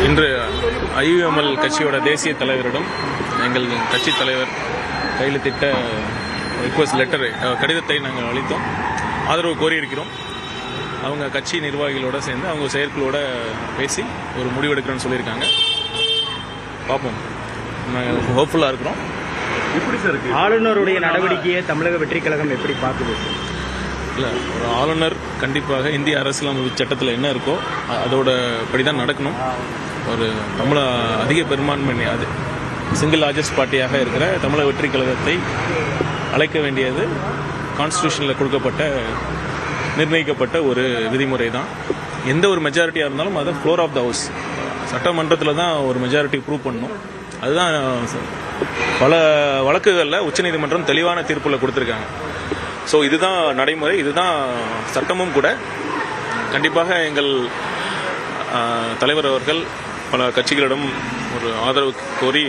இன்று ஐயுஎம்எல் கட்சியோட தேசிய தலைவரிடம் எங்கள் கட்சி தலைவர் கையெழுத்திட்ட ரிக்வஸ்ட் லெட்டர் கடிதத்தை நாங்கள் அளித்தோம். ஆதரவு கோரியிருக்கிறோம். அவங்க கட்சி நிர்வாகிகளோட சேர்ந்து அவங்க செயற்குழுவோட பேசி ஒரு முடிவெடுக்கிறோன்னு சொல்லியிருக்காங்க. பார்ப்போம், நாங்கள் ஹோப்ஃபுல்லாக இருக்கிறோம். எப்படி சார் இருக்கு ஆளுநருடைய நடவடிக்கையை தமிழக வெற்றி கழகம் எப்படி பார்க்குது? இல்லை, ஒரு ஆளுநர் கண்டிப்பாக இந்திய அரசியலமைப்பு சட்டத்தில் என்ன இருக்கோ அதோட படிதான் நடக்கணும். ஒரு அதிக பெரும்பான்மை அது சிங்கிள் லார்ஜஸ்ட் பார்ட்டியாக இருக்கிற தமிழக வெற்றி கழகத்தை அழைக்க வேண்டியது கான்ஸ்டிடியூஷனில் கொடுக்கப்பட்ட நிர்ணயிக்கப்பட்ட ஒரு விதிமுறை தான். எந்த ஒரு மெஜாரிட்டியாக இருந்தாலும் அதை ஃப்ளோர் ஆஃப் த ஹவுஸ் சட்டமன்றத்தில் தான் ஒரு மெஜாரிட்டி ப்ரூவ் பண்ணணும். அதுதான் பல வழக்குகளில் உச்சநீதிமன்றம் தெளிவான தீர்ப்பில் கொடுத்துருக்காங்க. ஸோ இதுதான் நடைமுறை, இதுதான் சட்டமும் கூட. கண்டிப்பாக எங்கள் தலைவர் அவர்கள் பல கட்சிகளிடம் ஒரு ஆதரவு கோரி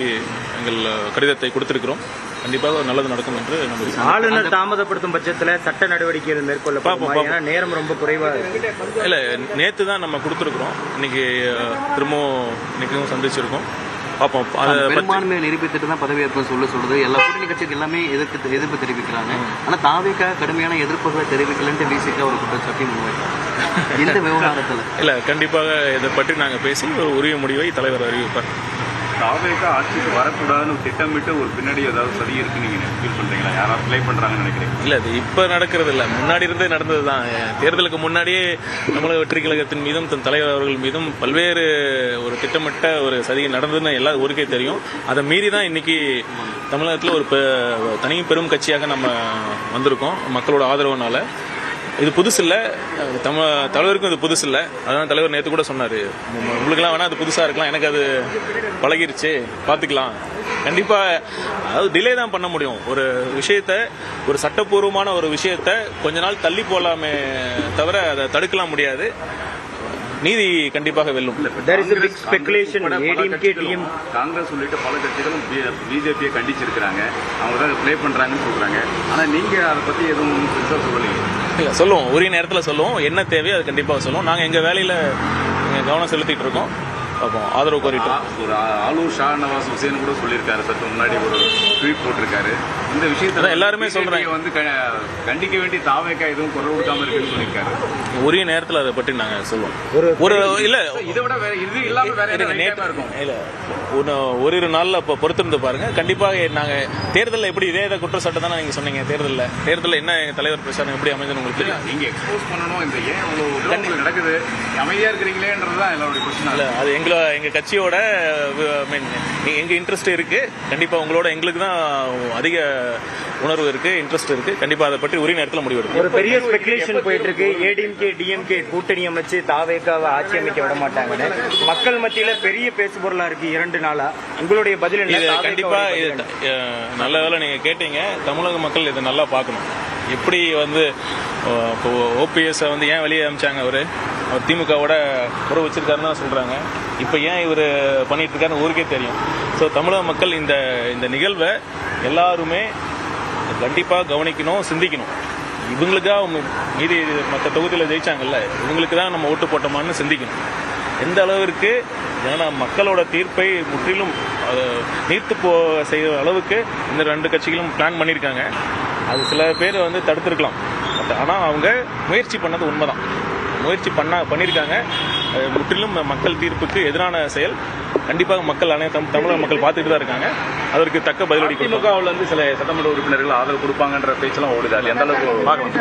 எங்கள் கடிதத்தை கொடுத்திருக்கிறோம். கண்டிப்பாக நல்லது நடக்கும் என்று நம்புகிறேன். ஆளுநர் தாமதப்படுத்தும் பட்சத்தில் சட்ட நடவடிக்கைகள் மேற்கொள்ள நேரம் ரொம்ப குறைவாக இல்லை, நேற்று தான் நம்ம கொடுத்துருக்குறோம். இன்னைக்கு இன்னைக்கும் சந்திச்சிருக்கோம். பார்ப்போம். பெரும்பான்மையை நிரூபித்துட்டு தான் பதவியேற்பு சொல்றது. எல்லா கூட்டணி கட்சிகள் எல்லாமே எதிர்ப்பு தெரிவிக்கிறாங்க. ஆனா தாவேக கடுமையான எதிர்ப்புகளை தெரிவிக்கலன்ட்டு விசிக ஒரு குற்றச்சாட்டி முன்வைக்கிறாங்க இந்த விவகாரத்தில். இல்லை, கண்டிப்பாக இதை பற்றி நாங்கள் பேசி ஒரு உரிய முடிவை தலைவர் அறிவிப்பார். தாவேக ஆட்சிக்கு வரக்கூடாதுன்னு திட்டமிட்டு ஒரு பின்னாடி ஏதாவது சரி இருக்குன்னு நீங்க ஃபீல் பண்றீங்களா? யாராவது ப்ளே பண்றாங்கன்னு நினைக்கிறீங்க? இல்லை, அது இப்போ நடக்கிறது இல்லை, முன்னாடி இருந்தே நடந்தது தான். தேர்தலுக்கு முன்னாடியே தமிழக வெற்றி கழகத்தின் மீதும் தன் தலைவர் அவர்கள் மீதும் பல்வேறு ஒரு திட்டமிட்ட ஒரு சதி நடந்ததுன்னு எல்லா ஊருக்கே தெரியும். அதை மீறி தான் இன்னைக்கு தமிழகத்தில் ஒரு தனி பெரும் கட்சியாக நம்ம வந்திருக்கோம் மக்களோட ஆதரவுனால. இது புதுசு இல்லை, தலைவருக்கும் இது புதுசு இல்லை. அதான் தலைவர் நேற்று கூட சொன்னார், உங்களுக்குலாம் வேணா அது புதுசாக இருக்கலாம், எனக்கு அது பழகிருச்சு, பார்த்துக்கலாம். கண்டிப்பாக அதாவது டிலே தான் பண்ண முடியும். ஒரு விஷயத்த, ஒரு சட்டப்பூர்வமான ஒரு விஷயத்த கொஞ்ச நாள் தள்ளி போடலாமே தவிர அதை தடுக்கலாம் முடியாது. நீதி கண்டிப்பாக வெல்லும். காங்கிரஸ் உள்ளிட்ட பல கட்சிகளும் பிஜேபியை கண்டிச்சிருக்கிறாங்க. அவங்க தான் ப்ளே பண்றாங்கன்னு சொல்றாங்க. ஆனா நீங்க அதை பத்தி எதுவும் சொல்லலைங்க? இல்லை, சொல்லுவோம், உரிய நேரத்தில் சொல்லுவோம். என்ன தேவையோ அது கண்டிப்பாக சொல்லுவோம். நாங்கள் எங்கள் வேலையில் கவனம் செலுத்திட்டு இருக்கோம். பார்ப்போம், ஆதரவு கோரிட்டு. ஒரு ஆளூர் ஷா நவாஸ் ஹுசேன் கூட சொல்லியிருக்காரு, சற்று முன்னாடி ஒரு ட்வீட் போட்டிருக்காரு. இந்த விஷயத்தை எல்லாருமே சொல்றாங்க, வந்து கண்டிக்க வேண்டிய தாவேக்கா எதுவும் குரல் கொடுக்காம இருக்குன்னு சொல்லியிருக்காரு. உரிய நேரத்தில் அதை பற்றி நாங்கள் சொல்லுவோம். ஒரு இல்லை, இதை விட வேற இது இல்லாம வேற நேரம் இருக்கும். இல்லை, ஒரு நாளில் இப்போ பொறுத்திருந்து பாருங்க. கண்டிப்பாக நாங்கள் தேர்தலில் எப்படி இதே குற்றச்சாட்டு தானே நீங்கள் சொன்னீங்க. தேர்தலில் என்ன தலைவர் பிரச்சாரம் எப்படி அமைஞ்சது உங்களுக்கு தெரியும். நீங்க எக்ஸ்போஸ் பண்ணணும். இந்த ஏன் அவ்வளோ நடக்குது, அமைதியா இருக்கிறீங்களேன்றதுதான் எல்லாருடைய பிரச்சனை. இல்லை, அது எங்கள் கட்சியோட எங்கள் இன்ட்ரெஸ்ட் இருக்கு. கண்டிப்பாக உங்களோட எங்களுக்கு தான் அதிக உணர்வு இருக்கு, இன்ட்ரெஸ்ட் இருக்கு. கண்டிப்பா அதை பற்றி உரிய நேரத்தில் முடிவெடுக்கும். ஒரு பெரிய ஸ்பெகுலேஷன் போயிட்டு இருக்கு. ஏடிஎம்கே டிஎம்கே கூட்டணி அமைச்சு தாவேக்காவை ஆட்சி அமைக்க விட மாட்டாங்கன்னு மக்கள் மத்தியில பெரிய பேசுபொருளா இருக்கு 2 நாளா. உங்களுடைய பதில் என்ன? கண்டிப்பா இது நல்ல வேலை நீங்க கேட்டீங்க. தமிழக மக்கள் இதை நல்லா பார்க்கணும். எப்படி வந்து ஓபிஎஸ் வந்து ஏன் வெளியே அமிச்சாங்க, அவர் திமுகவோட உறவு வச்சிருக்காருன்னு தான் சொல்றாங்க. இப்போ ஏன் இவர் பண்ணிட்டு இருக்காருன்னு ஊருக்கே தெரியும். ஸோ தமிழக மக்கள் இந்த நிகழ்வை எல்லாருமே கண்டிப்பாக கவனிக்கணும், சிந்திக்கணும். இவங்களுக்காக மீதி மற்ற தொகுதியில் ஜெயிச்சாங்கல்ல, இவங்களுக்கு தான் நம்ம ஓட்டு போட்டோமான்னு சிந்திக்கணும். எந்த அளவிற்கு ஏன்னா மக்களோட தீர்ப்பை முற்றிலும் நீர்த்து செய்கிற அளவுக்கு இந்த 2 கட்சிகளும் பிளான் பண்ணியிருக்காங்க. அது சில பேர் வந்து தடுத்திருக்கலாம். ஆனால் அவங்க முயற்சி பண்ணது உண்மைதான். முயற்சி பண்ணியிருக்காங்க. முற்றிலும் மக்கள் தீர்ப்புக்கு எதிரான செயல். கண்டிப்பாக மக்கள் தமிழக மக்கள் பார்த்துட்டு தான் இருக்காங்க. அதற்கு தக்க பதிலடி. திமுகவில் வந்து சில சட்டமன்ற உறுப்பினர்கள் ஆதரவு கொடுப்பாங்கன்ற பேச்செல்லாம் ஓடுது. எந்த அளவுக்கு பார்க்கலாம்?